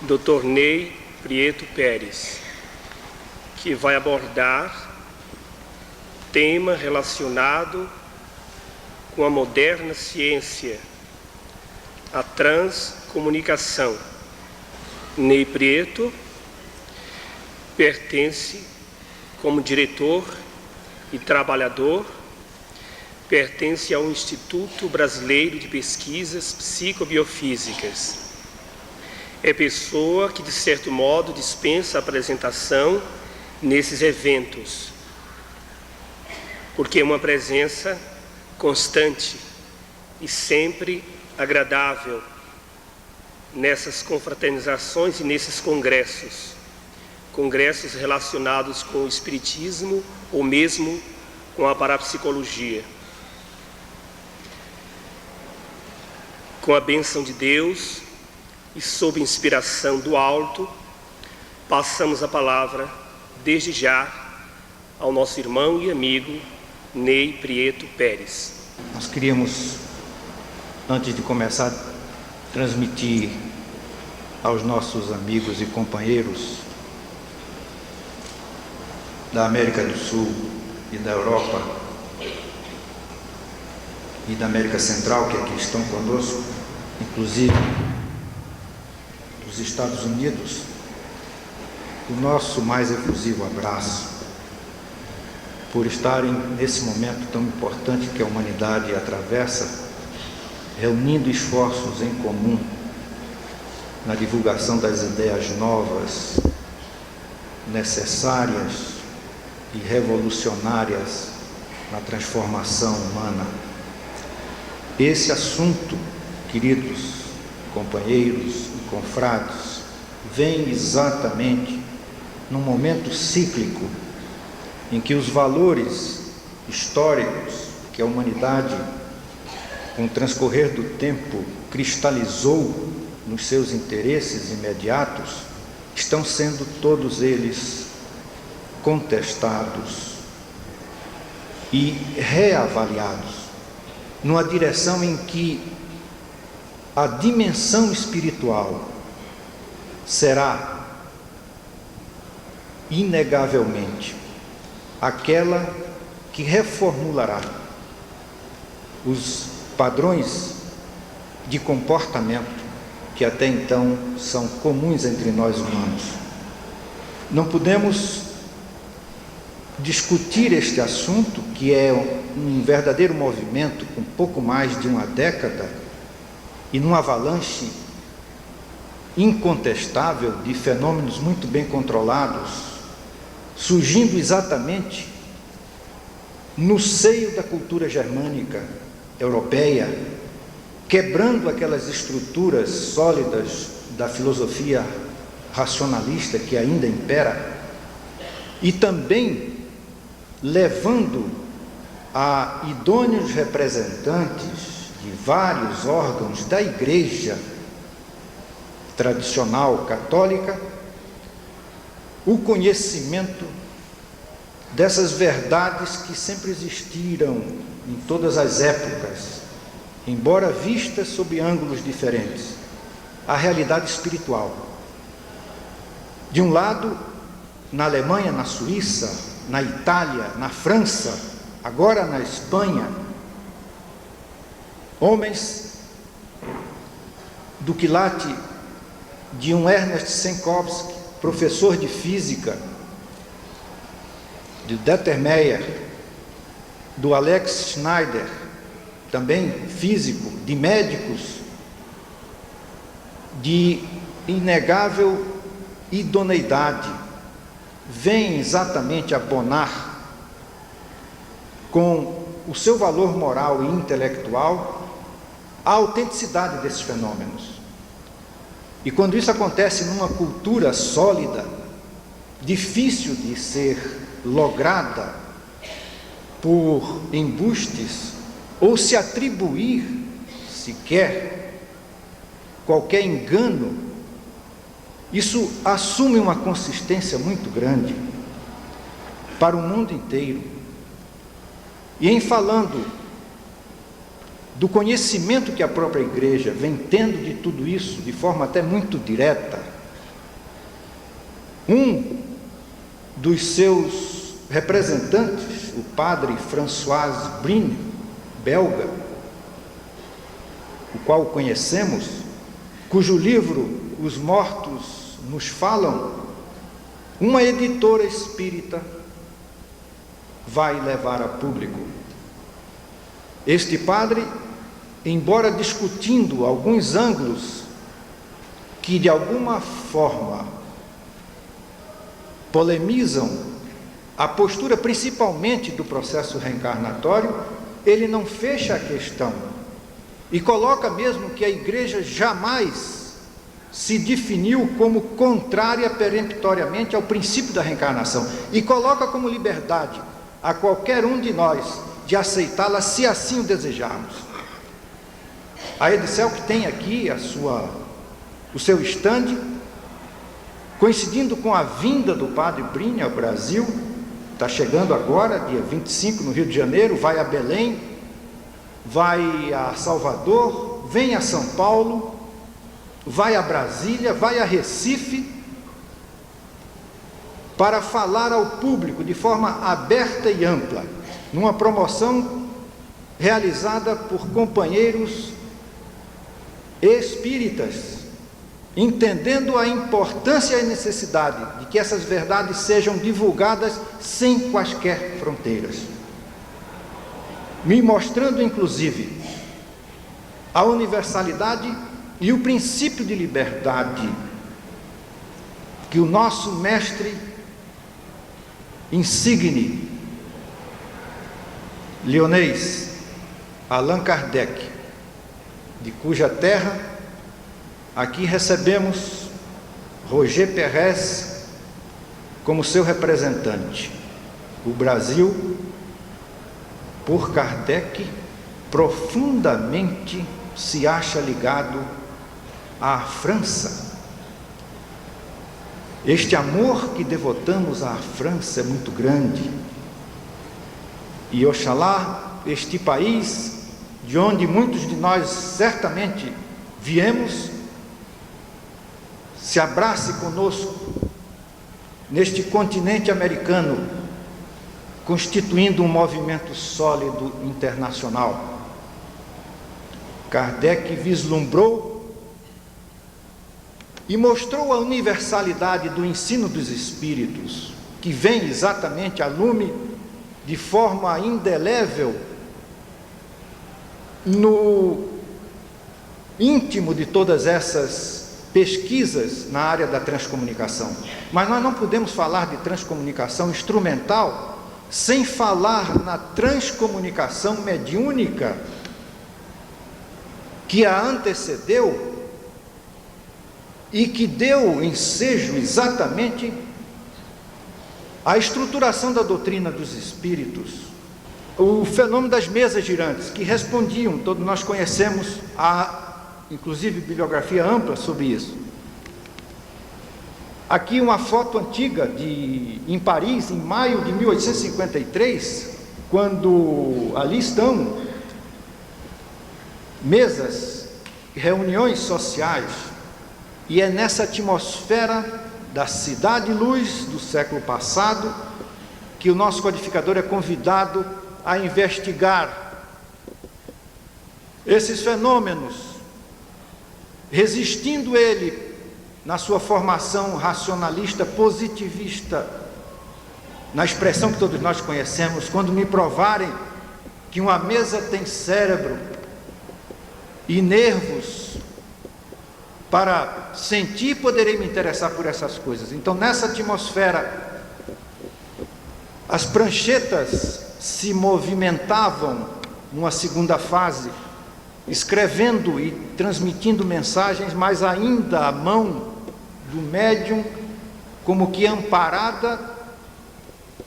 Dr. Ney Prieto Pérez, que vai abordar tema relacionado com a moderna ciência, a transcomunicação. Ney Prieto pertence como diretor e trabalhador, pertence ao Instituto Brasileiro de Pesquisas Psicobiofísicas. É pessoa que, de certo modo, dispensa apresentação nesses eventos, porque é uma presença constante e sempre agradável nessas confraternizações e nesses congressos relacionados com o espiritismo ou mesmo com a parapsicologia. Com a bênção de Deus e sob inspiração do alto, passamos a palavra desde já ao nosso irmão e amigo Ney Prieto Pérez. Nós queríamos, antes de começar, transmitir aos nossos amigos e companheiros da América do Sul e da Europa e da América Central, que aqui estão conosco, inclusive dos Estados Unidos, o nosso mais efusivo abraço por estarem nesse momento tão importante que a humanidade atravessa, reunindo esforços em comum na divulgação das ideias novas, necessárias e revolucionárias na transformação humana. Esse assunto, queridos companheiros e confrades, vem exatamente num momento cíclico em que os valores históricos que a humanidade, com o transcorrer do tempo, cristalizou nos seus interesses imediatos, estão sendo todos eles contestados e reavaliados numa direção em que a dimensão espiritual será inegavelmente aquela que reformulará os padrões de comportamento que até então são comuns entre nós humanos. Não podemos discutir este assunto, que é um verdadeiro movimento com pouco mais de uma década e num avalanche incontestável de fenômenos muito bem controlados, surgindo exatamente no seio da cultura germânica europeia, quebrando aquelas estruturas sólidas da filosofia racionalista que ainda impera, e também levando a idôneos representantes de vários órgãos da Igreja tradicional católica o conhecimento dessas verdades que sempre existiram em todas as épocas, embora vistas sob ângulos diferentes, a realidade espiritual. De um lado, na Alemanha, na Suíça, na Itália, na França, agora na Espanha, homens do quilate de um Ernest Senkowski, professor de física, de Dettermeyer, do Alex Schneider, também físico, de médicos, de inegável idoneidade, vem exatamente abonar com o seu valor moral e intelectual a autenticidade desses fenômenos. E quando isso acontece numa cultura sólida, difícil de ser lograda por embustes ou se atribuir sequer qualquer engano, isso assume uma consistência muito grande para o mundo inteiro. E em falando do conhecimento que a própria Igreja vem tendo de tudo isso, de forma até muito direta, Um dos seus representantes, o padre François Brine, belga, o qual conhecemos, cujo livro Os Mortos Nos Falam, uma editora espírita vai levar a público. Este padre, embora discutindo alguns ângulos que de alguma forma polemizam a postura principalmente do processo reencarnatório, ele não fecha a questão e coloca mesmo que a Igreja jamais se definiu como contrária peremptoriamente ao princípio da reencarnação, e coloca como liberdade a qualquer um de nós de aceitá-la se assim o desejarmos. A Edicel, que tem aqui o seu estande, coincidindo com a vinda do padre Brine ao Brasil, está chegando agora, dia 25, no Rio de Janeiro, vai a Belém, vai a Salvador, vem a São Paulo, vai a Brasília, vai a Recife, para falar ao público de forma aberta e ampla, numa promoção realizada por companheiros espíritas, entendendo a importância e a necessidade de que essas verdades sejam divulgadas sem quaisquer fronteiras, me mostrando inclusive a universalidade e o princípio de liberdade que o nosso mestre insigne leonês Allan Kardec, de cuja terra aqui recebemos Roger Pérez como seu representante. O Brasil, por Kardec, profundamente se acha ligado à França. Este amor que devotamos à França é muito grande, e oxalá este país, de onde muitos de nós certamente viemos, se abrace conosco neste continente americano, constituindo um movimento sólido internacional. Kardec vislumbrou e mostrou a universalidade do ensino dos espíritos, que vem exatamente a lume de forma indelével no íntimo de todas essas pesquisas na área da transcomunicação. Mas nós não podemos falar de transcomunicação instrumental sem falar na transcomunicação mediúnica que a antecedeu e que deu ensejo exatamente à estruturação da doutrina dos espíritos. O fenômeno das mesas girantes, que respondiam, todos nós conhecemos, inclusive bibliografia ampla sobre isso. Aqui uma foto antiga em Paris, em maio de 1853, quando ali estão mesas, reuniões sociais, e é nessa atmosfera da cidade-luz do século passado que o nosso codificador é convidado a investigar esses fenômenos, resistindo ele na sua formação racionalista positivista, na expressão que todos nós conhecemos: quando me provarem que uma mesa tem cérebro e nervos para sentir, poderei me interessar por essas coisas. Então, nessa atmosfera, as pranchetas se movimentavam numa segunda fase, escrevendo e transmitindo mensagens, mas ainda a mão do médium como que amparada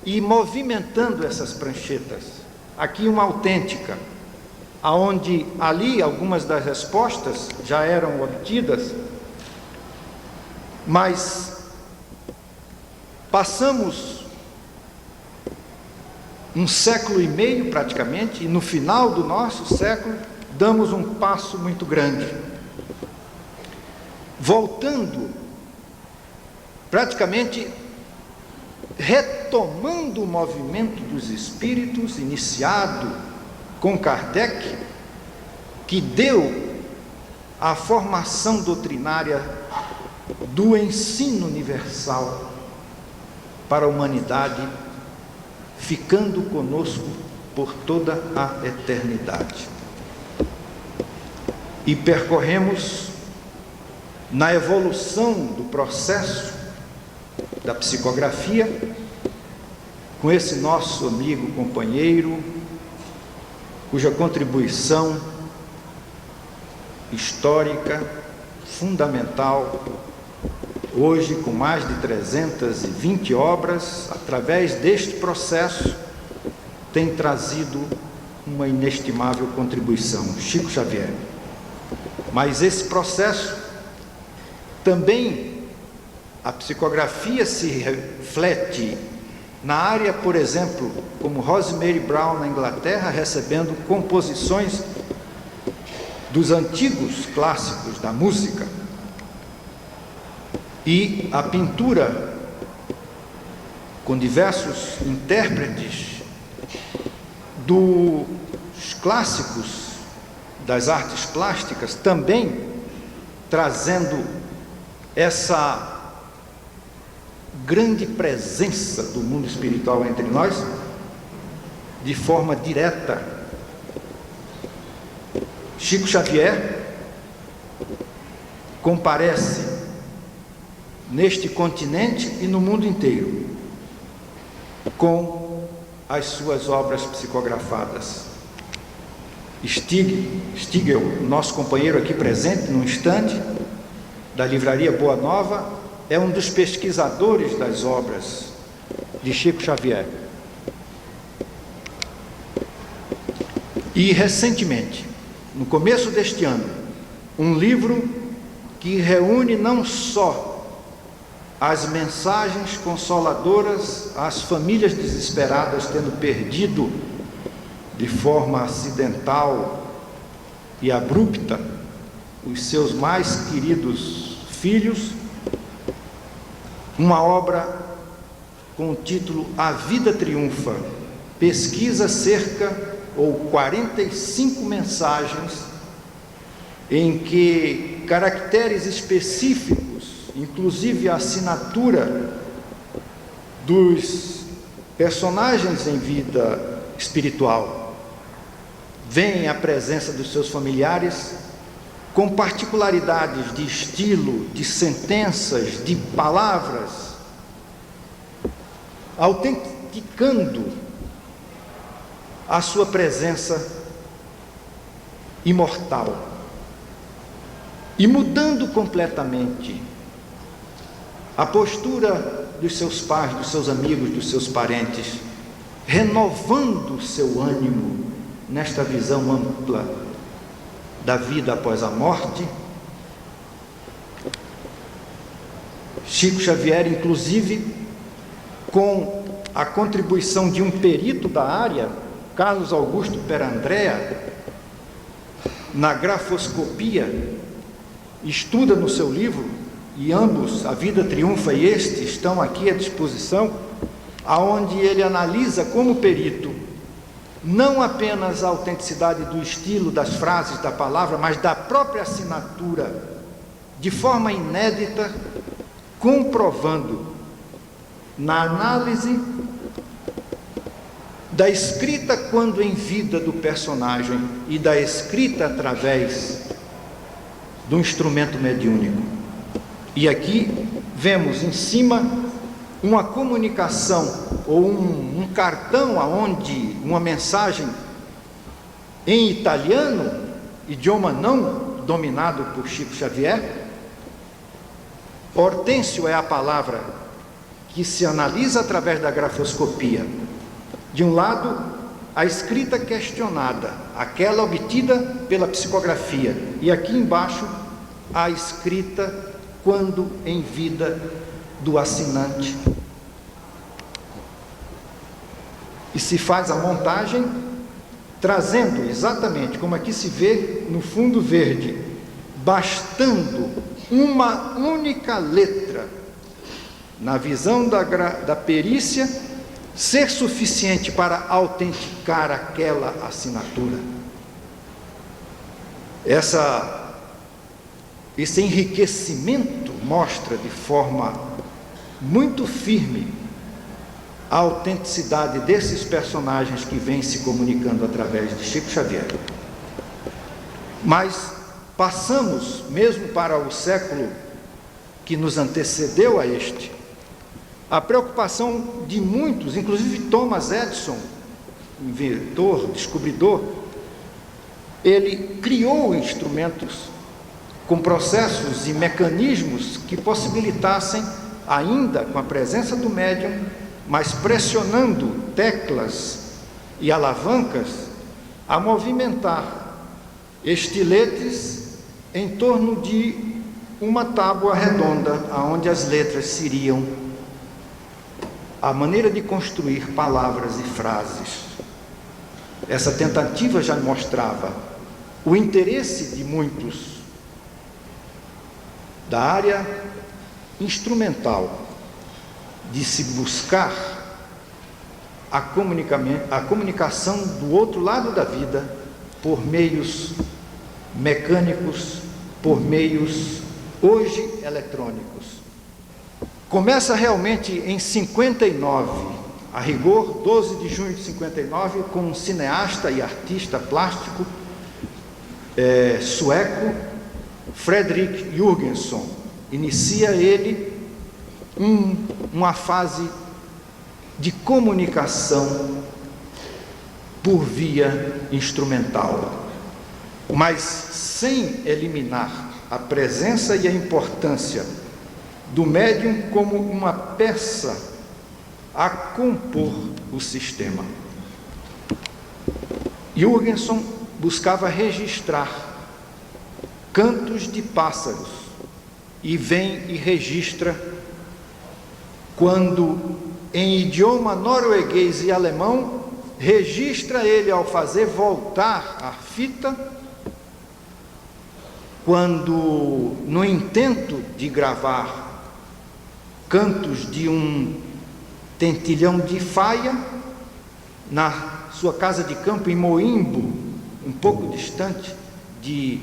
e movimentando essas pranchetas. Aqui uma autêntica, aonde ali algumas das respostas já eram obtidas, mas passamos um século e meio praticamente, e no final do nosso século damos um passo muito grande, voltando praticamente retomando o movimento dos espíritos iniciado com Kardec, que deu a formação doutrinária do ensino universal para a humanidade, ficando conosco por toda a eternidade. E percorremos na evolução do processo da psicografia com esse nosso amigo companheiro, cuja contribuição histórica fundamental, hoje com mais de 320 obras, através deste processo, tem trazido uma inestimável contribuição, Chico Xavier. Mas esse processo também, a psicografia se reflete na área, por exemplo, como Rosemary Brown na Inglaterra, recebendo composições dos antigos clássicos da música, e a pintura com diversos intérpretes dos clássicos das artes plásticas, também trazendo essa grande presença do mundo espiritual entre nós, de forma direta. Chico Xavier comparece neste continente e no mundo inteiro com as suas obras psicografadas. Stigel, nosso companheiro aqui presente no instante, da livraria Boa Nova, é um dos pesquisadores das obras de Chico Xavier. E recentemente, no começo deste ano, um livro que reúne não só as mensagens consoladoras às famílias desesperadas tendo perdido de forma acidental e abrupta os seus mais queridos filhos, uma obra com o título A Vida Triunfa, pesquisa cerca ou 45 mensagens em que caracteres específicos, inclusive a assinatura dos personagens em vida espiritual, vem à presença dos seus familiares com particularidades de estilo, de sentenças, de palavras, autenticando a sua presença imortal e mudando completamente a postura dos seus pais, dos seus amigos, dos seus parentes, renovando o seu ânimo nesta visão ampla da vida após a morte. Chico Xavier, inclusive, com a contribuição de um perito da área, Carlos Augusto Perandrea, na grafoscopia, estuda no seu livro, e ambos, A Vida Triunfa e este, estão aqui à disposição, aonde ele analisa como perito não apenas a autenticidade do estilo, das frases, da palavra, mas da própria assinatura, de forma inédita, comprovando na análise da escrita quando em vida do personagem e da escrita através do instrumento mediúnico. E aqui vemos em cima uma comunicação ou um cartão aonde uma mensagem em italiano, idioma não dominado por Chico Xavier. Hortêncio é a palavra que se analisa através da grafoscopia. De um lado, a escrita questionada, aquela obtida pela psicografia, e aqui embaixo, a escrita quando em vida do assinante. E se faz a montagem trazendo exatamente, como aqui se vê no fundo verde, bastando uma única letra na visão da perícia, ser suficiente para autenticar aquela assinatura. Esse enriquecimento mostra de forma muito firme a autenticidade desses personagens que vêm se comunicando através de Chico Xavier. Mas passamos, mesmo para o século que nos antecedeu a este, a preocupação de muitos, inclusive Thomas Edison, inventor, descobridor, ele criou instrumentos com processos e mecanismos que possibilitassem, ainda com a presença do médium, mas pressionando teclas e alavancas, a movimentar estiletes em torno de uma tábua redonda, onde as letras seriam a maneira de construir palavras e frases. Essa tentativa já mostrava o interesse de muitos da área instrumental de se buscar a comunicação do outro lado da vida por meios mecânicos, por meios hoje eletrônicos. Começa realmente em 59, a rigor, 12 de junho de 59, com um cineasta e artista plástico sueco, Fredrik Jürgenson. Inicia ele uma fase de comunicação por via instrumental, mas sem eliminar a presença e a importância do médium como uma peça a compor o sistema. Jürgenson buscava registrar cantos de pássaros e vem e registra quando, em idioma norueguês e alemão, registra ele ao fazer voltar a fita, quando, no intento de gravar cantos de um tentilhão de faia, na sua casa de campo em Moimbo, um pouco distante de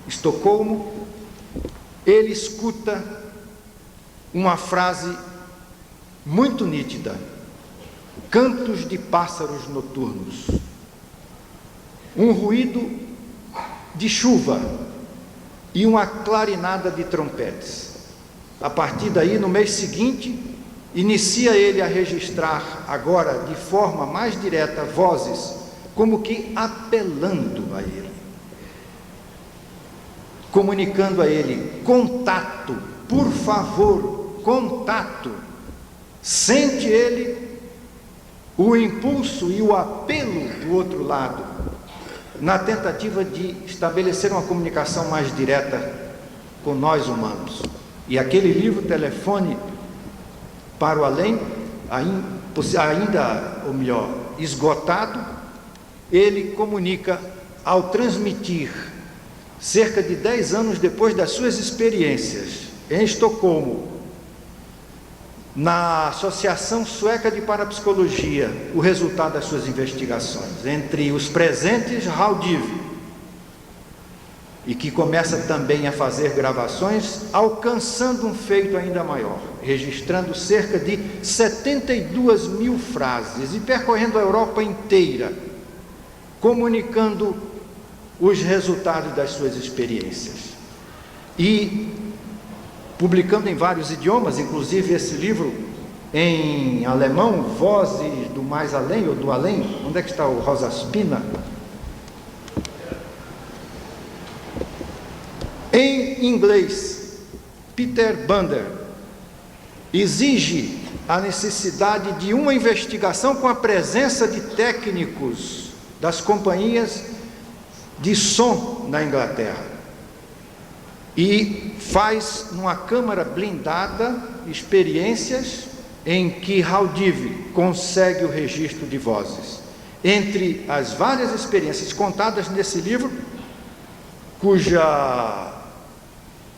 Estocolmo, ele escuta uma frase muito nítida: cantos de pássaros noturnos, um ruído de chuva e uma clarinada de trompetes. A partir daí, no mês seguinte, inicia ele a registrar, agora de forma mais direta, vozes, como que apelando a ele, comunicando a ele: contato, por favor, contato. Sente ele o impulso e o apelo do outro lado, na tentativa de estabelecer uma comunicação mais direta com nós humanos. E aquele livro, Telefone para o Além, ainda, ou melhor, esgotado, ele comunica ao transmitir, cerca de 10 anos depois das suas experiências em Estocolmo, na Associação Sueca de Parapsicologia, o resultado das suas investigações. Entre os presentes, Raul Dive, e que começa também a fazer gravações, alcançando um feito ainda maior, registrando cerca de 72 mil frases e percorrendo a Europa inteira, comunicando os resultados das suas experiências e publicando em vários idiomas, inclusive esse livro em alemão, Vozes do Mais Além, ou do Além. Onde é que está o Rosa Spina? Em inglês, Peter Bander exige a necessidade de uma investigação com a presença de técnicos das companhias de som na Inglaterra, e faz numa câmara blindada experiências em que Raul Dive consegue o registro de vozes. Entre as várias experiências contadas nesse livro, cuja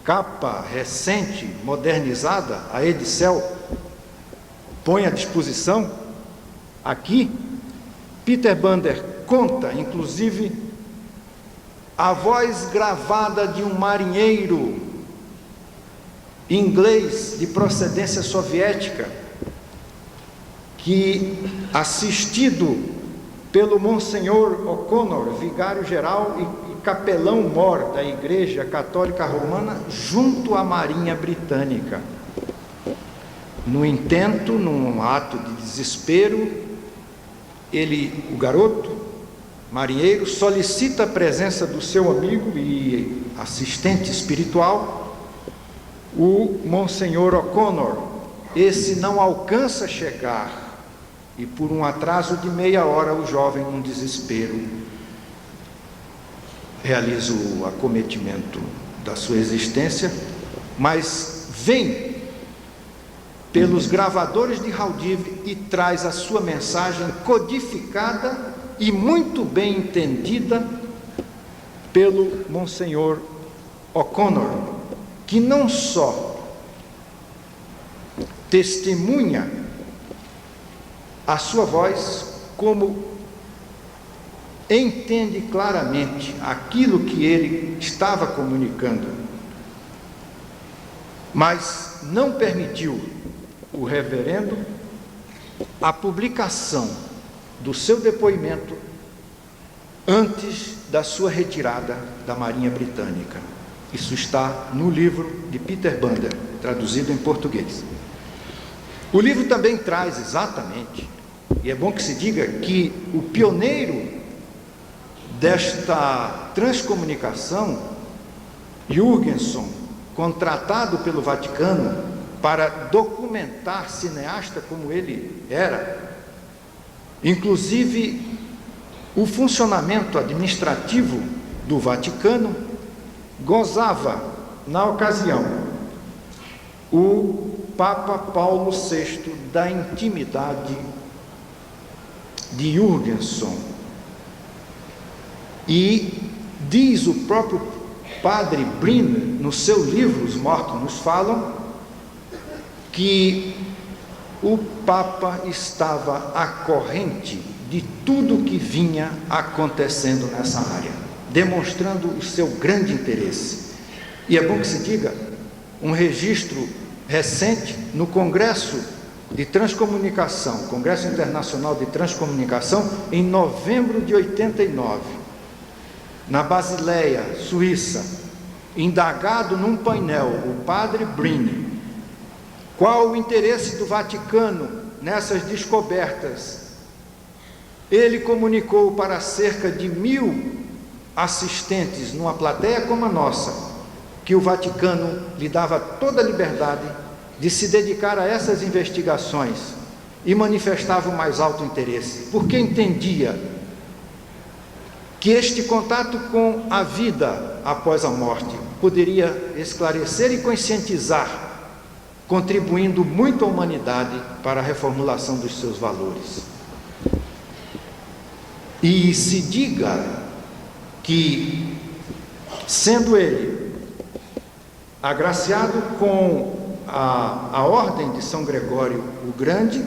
capa recente, modernizada, a Edicel põe à disposição, aqui, Peter Bander conta, inclusive, a voz gravada de um marinheiro inglês de procedência soviética, que, assistido pelo Monsenhor O'Connor, vigário-geral e capelão-mor da Igreja Católica Romana, junto à Marinha Britânica. No intento, num ato de desespero, o garoto, marinheiro, solicita a presença do seu amigo e assistente espiritual, o Monsenhor O'Connor. Esse não alcança chegar e, por um atraso de meia hora, o jovem, num desespero, realiza o acometimento da sua existência, mas vem pelos gravadores de Haldive e traz a sua mensagem codificada e muito bem entendida pelo Monsenhor O'Connor, que não só testemunha a sua voz, como entende claramente aquilo que ele estava comunicando, mas não permitiu o reverendo a publicação do seu depoimento antes da sua retirada da Marinha Britânica. Isso está no livro de Peter Bander, traduzido em português. O livro também traz exatamente, e é bom que se diga, que o pioneiro desta transcomunicação, Jürgenson, contratado pelo Vaticano para documentar cineasta como ele era, inclusive o funcionamento administrativo do Vaticano, gozava, na ocasião, o Papa Paulo VI da intimidade de Jürgenson. E diz o próprio padre Briner, no seu livro Os Mortos Nos Falam, que o Papa estava à corrente de tudo que vinha acontecendo nessa área, demonstrando o seu grande interesse. E é bom que se diga, um registro recente no Congresso de Transcomunicação, Congresso Internacional de Transcomunicação, em novembro de 89, na Basileia, Suíça, indagado num painel, o padre Briner, qual o interesse do Vaticano nessas descobertas, ele comunicou para cerca de 1000 assistentes numa plateia como a nossa, que o Vaticano lhe dava toda a liberdade de se dedicar a essas investigações e manifestava o mais alto interesse, porque entendia que este contato com a vida após a morte poderia esclarecer e conscientizar, contribuindo muito à humanidade para a reformulação dos seus valores. E se diga que, sendo ele agraciado com a Ordem de São Gregório o Grande,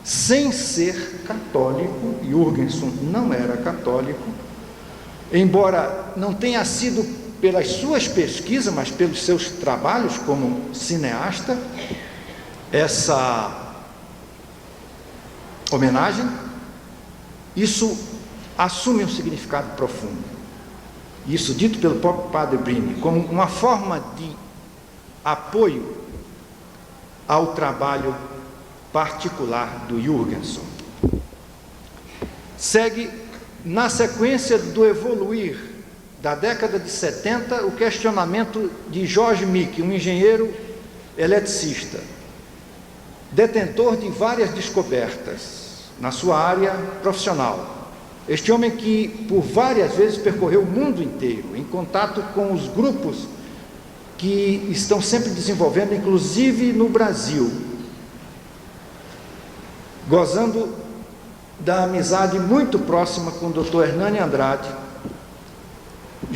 sem ser católico, Jürgenson não era católico, embora não tenha sido pelas suas pesquisas, mas pelos seus trabalhos como cineasta, essa homenagem, isso assume um significado profundo. Isso dito pelo próprio padre Briner, como uma forma de apoio ao trabalho particular do Jürgenson. Segue, na sequência do evoluir da década de 70, o questionamento de George Mick, um engenheiro eletricista, detentor de várias descobertas na sua área profissional. Este homem que por várias vezes percorreu o mundo inteiro, em contato com os grupos que estão sempre desenvolvendo, inclusive no Brasil, gozando da amizade muito próxima com o Dr. Hernani Andrade,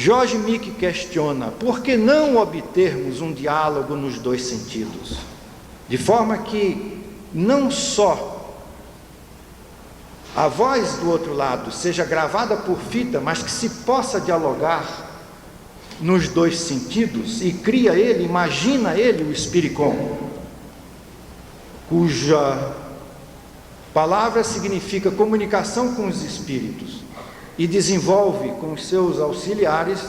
George Mick questiona: por que não obtermos um diálogo nos dois sentidos? De forma que não só a voz do outro lado seja gravada por fita, mas que se possa dialogar nos dois sentidos, e cria ele, imagina ele o Spiricom, cuja palavra significa comunicação com os espíritos, e desenvolve com os seus auxiliares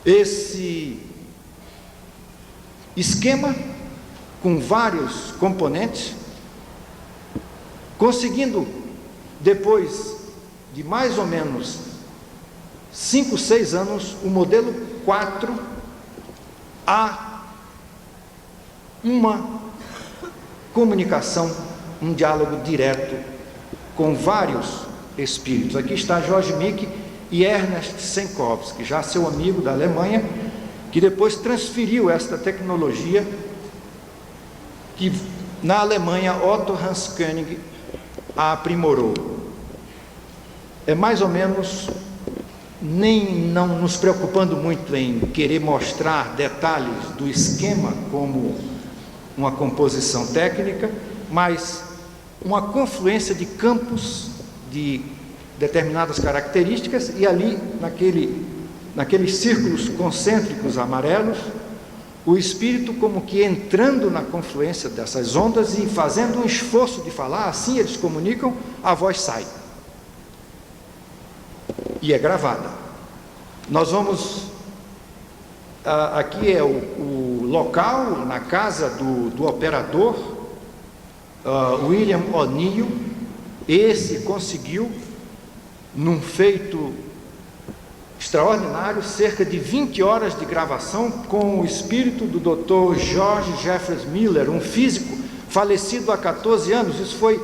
esse esquema com vários componentes, conseguindo, depois de mais ou menos 5, 6 anos, o modelo 4, a uma comunicação, um diálogo direto com vários espíritos. Aqui está George Mick e Ernest Senkowski, já seu amigo da Alemanha, que depois transferiu esta tecnologia, que na Alemanha Otto Hans Koenig a aprimorou. É mais ou menos, não nos preocupando muito em querer mostrar detalhes do esquema como uma composição técnica, mas uma confluência de campos de determinadas características, e ali, naqueles círculos concêntricos amarelos, o espírito como que entrando na confluência dessas ondas e fazendo um esforço de falar, assim eles comunicam, a voz sai. E é gravada. Nós vamos, aqui é o local, na casa do operador, William O'Neill. Esse conseguiu, num feito extraordinário, cerca de 20 horas de gravação com o espírito do Dr. George Jeffreys Miller, um físico falecido há 14 anos, isso foi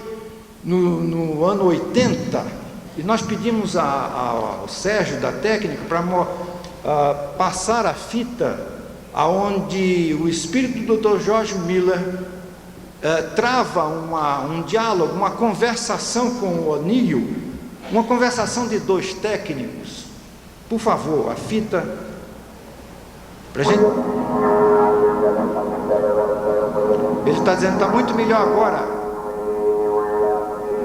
no ano 80, e nós pedimos ao Sérgio da técnica para passar a fita aonde o espírito do Dr. George Miller trava um diálogo, uma conversação com o O'Neill, uma conversação de dois técnicos. Por favor, a fita pra gente. Ele está dizendo que está muito melhor agora.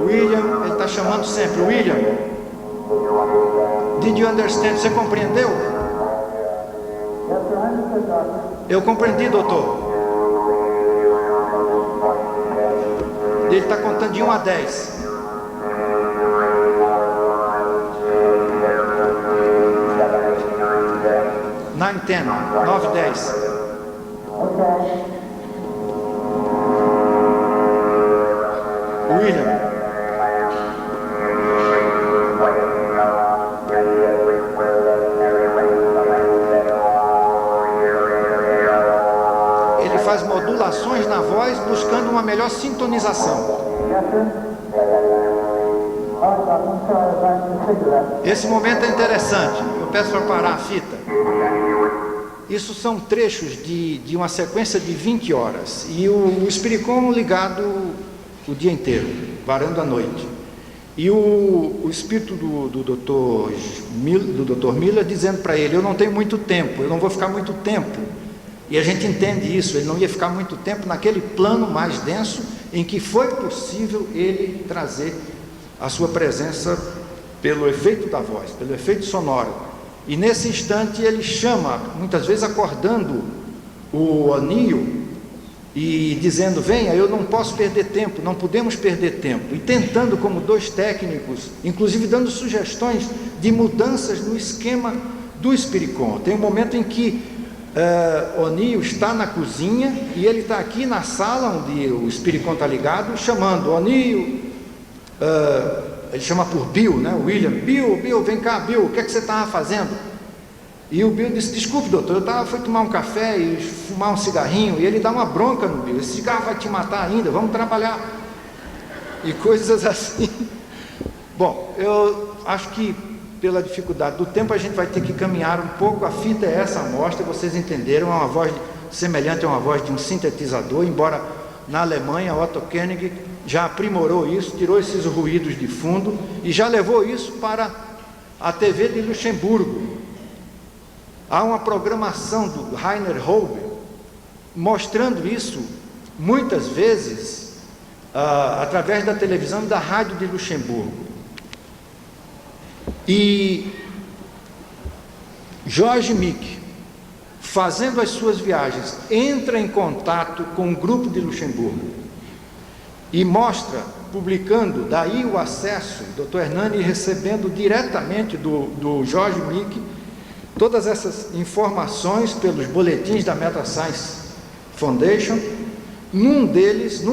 William, ele está chamando sempre. William, did you understand? Você compreendeu? Eu compreendi, doutor. Ele está contando de 1 a 10. Nine, 10, 9, 10. William. Ele faz modulações na voz buscando uma melhor sintonização. Esse momento é interessante. Eu peço para parar a fita. Isso são trechos de uma sequência de 20 horas. E o Spiricom ligado o dia inteiro, varando a noite. E o espírito do Dr. Miller dizendo para ele: eu não tenho muito tempo, eu não vou ficar muito tempo. E a gente entende isso, ele não ia ficar muito tempo naquele plano mais denso em que foi possível ele trazer a sua presença pelo efeito da voz, pelo efeito sonoro. E nesse instante ele chama, muitas vezes acordando o O'Neill e dizendo: venha, eu não posso perder tempo, não podemos perder tempo. E tentando, como dois técnicos, inclusive dando sugestões de mudanças no esquema do Spiricom. Tem um momento em que O'Neill está na cozinha e ele está aqui na sala onde o Spiricom está ligado, chamando O'Neill, ele chama por Bill, né? William, Bill, vem cá, Bill, o que é que você estava fazendo? E o Bill disse: desculpe, doutor, eu fui tomar um café e fumar um cigarrinho. E ele dá uma bronca no Bill: esse cigarro vai te matar ainda, vamos trabalhar. E coisas assim. Bom, eu acho que pela dificuldade do tempo a gente vai ter que caminhar um pouco. A fita é essa amostra, vocês entenderam, é uma voz semelhante a uma voz de um sintetizador, embora na Alemanha Otto Koenig já aprimorou isso, tirou esses ruídos de fundo e já levou isso para a TV de Luxemburgo. Há uma programação do Rainer Holber mostrando isso, muitas vezes, através da televisão e da rádio de Luxemburgo. E George Mick, fazendo as suas viagens, entra em contato com um grupo de Luxemburgo e mostra, publicando, daí o acesso, o Dr. Hernani recebendo diretamente do George Mick todas essas informações pelos boletins da Meta-Science Foundation. Num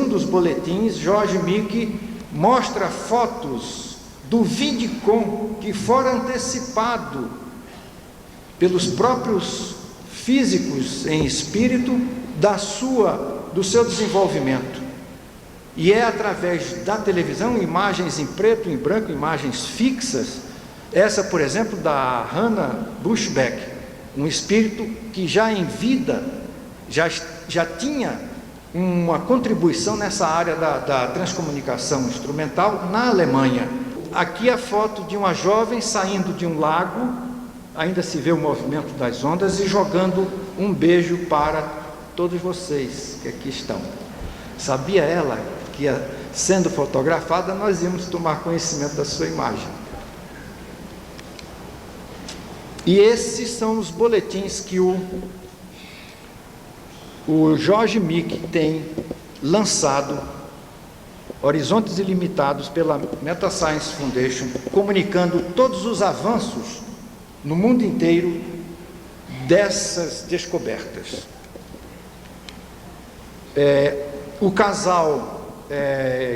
dos boletins, George Mick mostra fotos do Vidicom que fora antecipado pelos próprios físicos em espírito do seu desenvolvimento. E é através da televisão, imagens em preto e em branco, imagens fixas, essa, por exemplo, da Hannah Bushbeck, um espírito que já em vida, já tinha uma contribuição nessa área da transcomunicação instrumental na Alemanha. Aqui a foto de uma jovem saindo de um lago, ainda se vê o movimento das ondas, e jogando um beijo para todos vocês que aqui estão. Sabia ela que, sendo fotografada, nós íamos tomar conhecimento da sua imagem. E esses são os boletins que o George Mick tem lançado, Horizontes Ilimitados, pela Meta-Science Foundation, comunicando todos os avanços no mundo inteiro dessas descobertas. O casal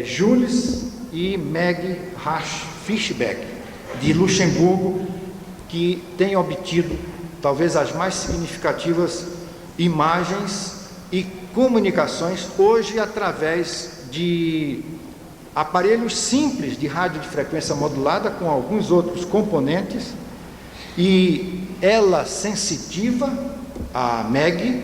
Jules e Meg Fischbeck, de Luxemburgo, que tem obtido talvez as mais significativas imagens e comunicações, hoje através de aparelhos simples de rádio de frequência modulada, com alguns outros componentes. E ela, sensitiva, a Meg,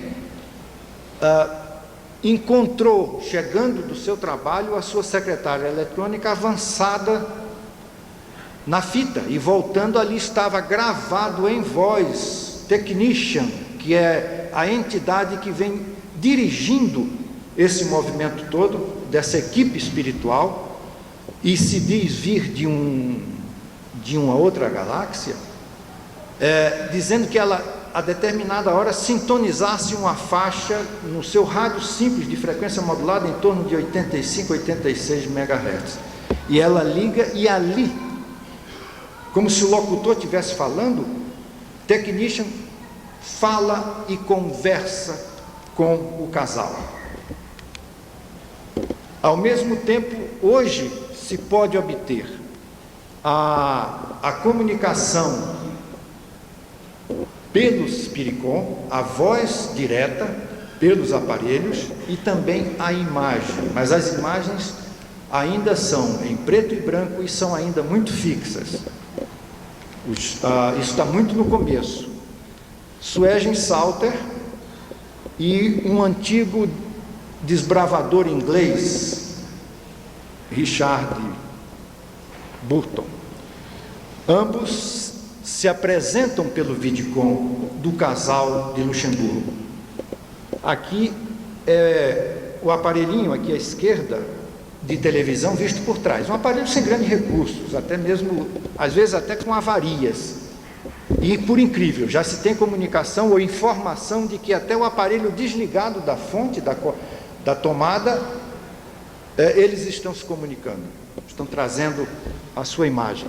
encontrou, chegando do seu trabalho, a sua secretária eletrônica avançada na fita, e voltando, ali estava gravado em voz Technician, que é a entidade que vem dirigindo esse movimento todo, dessa equipe espiritual, e se diz vir de uma outra galáxia, dizendo que ela, a determinada hora, sintonizasse uma faixa no seu rádio simples de frequência modulada em torno de 85, 86 MHz. E ela liga, e ali, como se o locutor estivesse falando, Technician fala e conversa com o casal. Ao mesmo tempo, hoje se pode obter a comunicação pelo Spiricom, a voz direta pelos aparelhos, e também a imagem, mas as imagens ainda são em preto e branco e são ainda muito fixas. Isso está muito no começo. Suegen Salter e um antigo desbravador inglês, Richard Burton, ambos se apresentam pelo Vidicom do casal de Luxemburgo. Aqui é o aparelhinho, aqui à esquerda, de televisão visto por trás, um aparelho sem grandes recursos, até mesmo, às vezes até com avarias, e por incrível, já se tem comunicação ou informação de que até o aparelho desligado da fonte, da tomada, eles estão se comunicando, estão trazendo a sua imagem.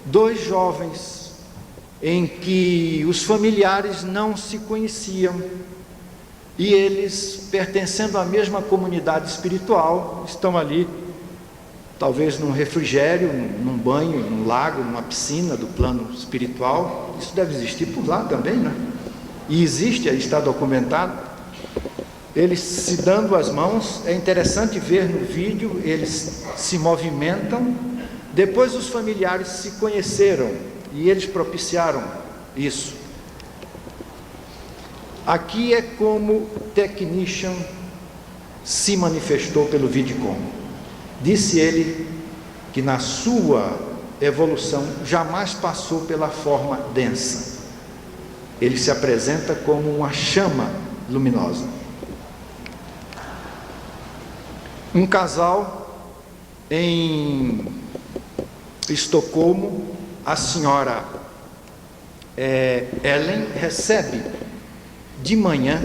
Dois jovens em que os familiares não se conheciam, e eles, pertencendo à mesma comunidade espiritual, estão ali, talvez num refrigério, num banho, num lago, numa piscina do plano espiritual. Isso deve existir por lá também, né? E existe, aí está documentado. Eles se dando as mãos, é interessante ver no vídeo, eles se movimentam. Depois os familiares se conheceram e eles propiciaram isso. Aqui é como Technician se manifestou pelo Vidicom. Disse ele que na sua evolução jamais passou pela forma densa. ele se apresenta como uma chama luminosa. Um casal em Estocolmo, a senhora Ellen recebe de manhã,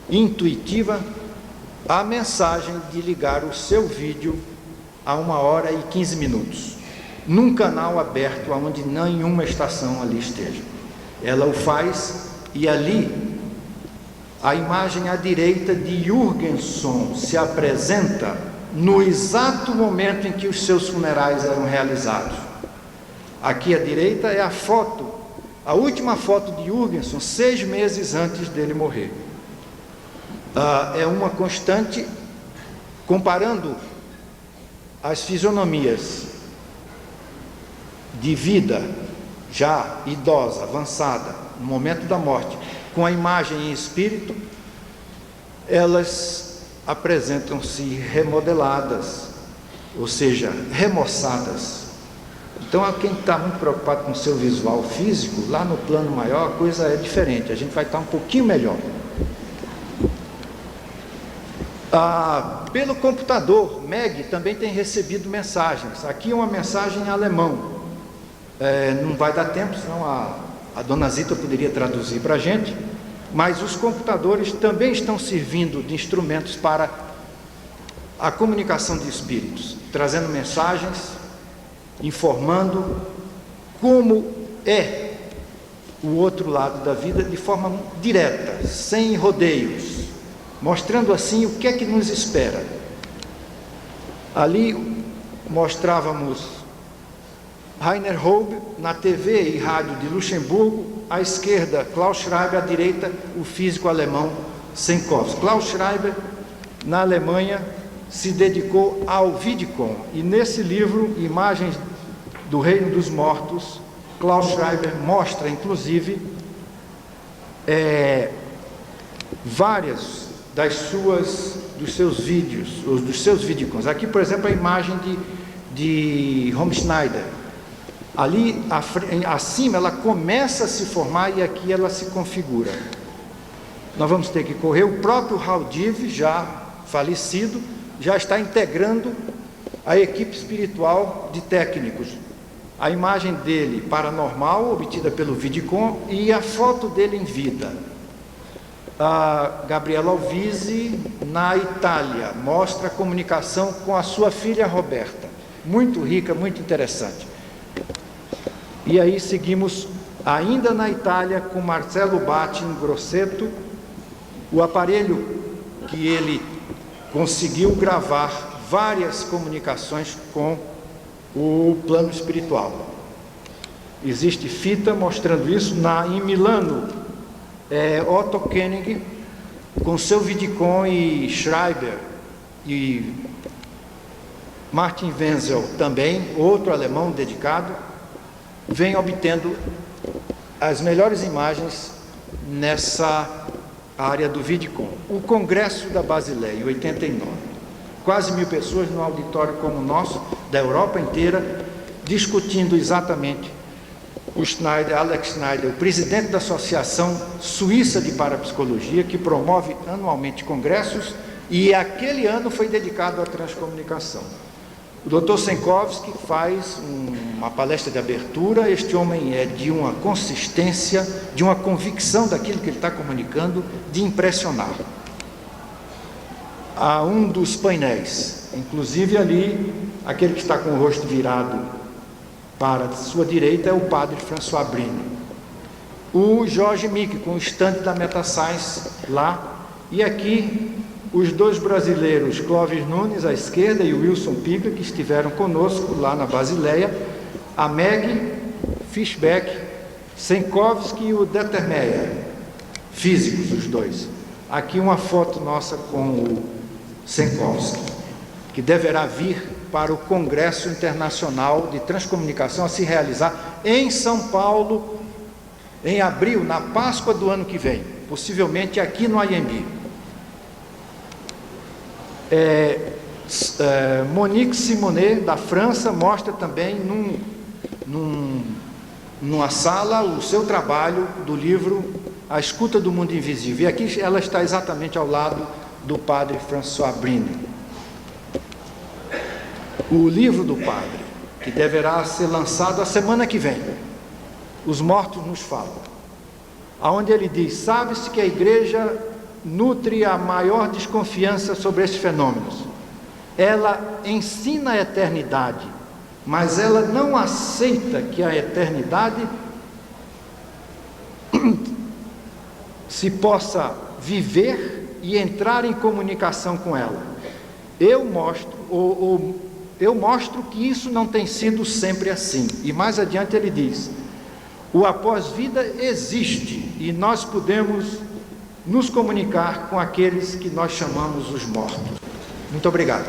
intuitiva, a mensagem de ligar o seu vídeo a 1h15, num canal aberto onde nenhuma estação ali esteja. Ela o faz e ali a imagem à direita de Jürgenson se apresenta no exato momento em que os seus funerais eram realizados. Aqui à direita é a foto, a última foto de Jürgenson, 6 meses antes dele morrer. É uma constante, comparando as fisionomias de vida já idosa, avançada, no momento da morte, com a imagem em espírito, elas apresentam-se remodeladas, ou seja, remoçadas. Então, quem está muito preocupado com o seu visual físico, lá no plano maior a coisa é diferente, a gente vai estar um pouquinho melhor. Pelo computador, Meg também tem recebido mensagens. Aqui é uma mensagem em alemão. Não vai dar tempo, senão a dona Zita poderia traduzir para a gente, mas os computadores também estão servindo de instrumentos para a comunicação de espíritos, trazendo mensagens, informando como é o outro lado da vida de forma direta, sem rodeios, mostrando assim o que é que nos espera. Ali mostrávamos Rainer Hobe na TV e rádio de Luxemburgo, à esquerda Klaus Schreiber, à direita o físico alemão Senkowski. Klaus Schreiber, na Alemanha, se dedicou ao Vidicon, e nesse livro, Imagens do Reino dos Mortos, Klaus Schreiber mostra, inclusive, várias dos seus vídeos, ou dos seus vidicons. Aqui, por exemplo, a imagem de Romy Schneider. Ali, acima, ela começa a se formar e aqui ela se configura. Nós vamos ter que correr. O próprio Haldiv, já falecido, já está integrando a equipe espiritual de técnicos. A imagem dele paranormal, obtida pelo Vidicon, e a foto dele em vida. A Gabriela Alvise, na Itália, mostra a comunicação com a sua filha Roberta. Muito rica, muito interessante. E aí seguimos ainda na Itália com Marcello Batti em Grosseto, o aparelho que ele conseguiu gravar várias comunicações com o plano espiritual. Existe fita mostrando isso. Em Milano, Otto Koenig com seu Vidicon e Schreiber e Martin Wenzel também, outro alemão dedicado, vem obtendo as melhores imagens nessa área do Vidicon. O Congresso da Basileia, em 89. Quase 1000 pessoas num auditório como o nosso, da Europa inteira, discutindo exatamente o Alex Schneider, o presidente da Associação Suíça de Parapsicologia, que promove anualmente congressos, e aquele ano foi dedicado à transcomunicação. O Dr. Senkowski faz uma palestra de abertura. Este homem é de uma consistência, de uma convicção daquilo que ele está comunicando, de impressionar. Há um dos painéis, inclusive ali, aquele que está com o rosto virado para a sua direita é o padre François Brini. O Jorge Mick, com o estande da Metascience lá, e aqui os dois brasileiros, Clóvis Nunes à esquerda e o Wilson Pica, que estiveram conosco lá na Basileia, a Meg Fischbeck, Senkowski e o Dettermeyer, físicos os dois. Aqui uma foto nossa com o Senkowski, que deverá vir para o Congresso Internacional de Transcomunicação a se realizar em São Paulo, em abril, na Páscoa do ano que vem, possivelmente aqui no IMB. Monique Simonet, da França, mostra também numa sala o seu trabalho do livro A Escuta do Mundo Invisível. E aqui ela está exatamente ao lado do padre François Brine. O livro do padre, que deverá ser lançado a semana que vem, Os Mortos nos Falam, onde ele diz: sabe-se que a igreja nutre a maior desconfiança sobre esses fenômenos. Ela ensina a eternidade, mas ela não aceita que a eternidade se possa viver e entrar em comunicação com ela. Eu mostro que isso não tem sido sempre assim. E mais adiante ele diz: o após-vida existe e nós podemos nos comunicar com aqueles que nós chamamos os mortos. Muito obrigado.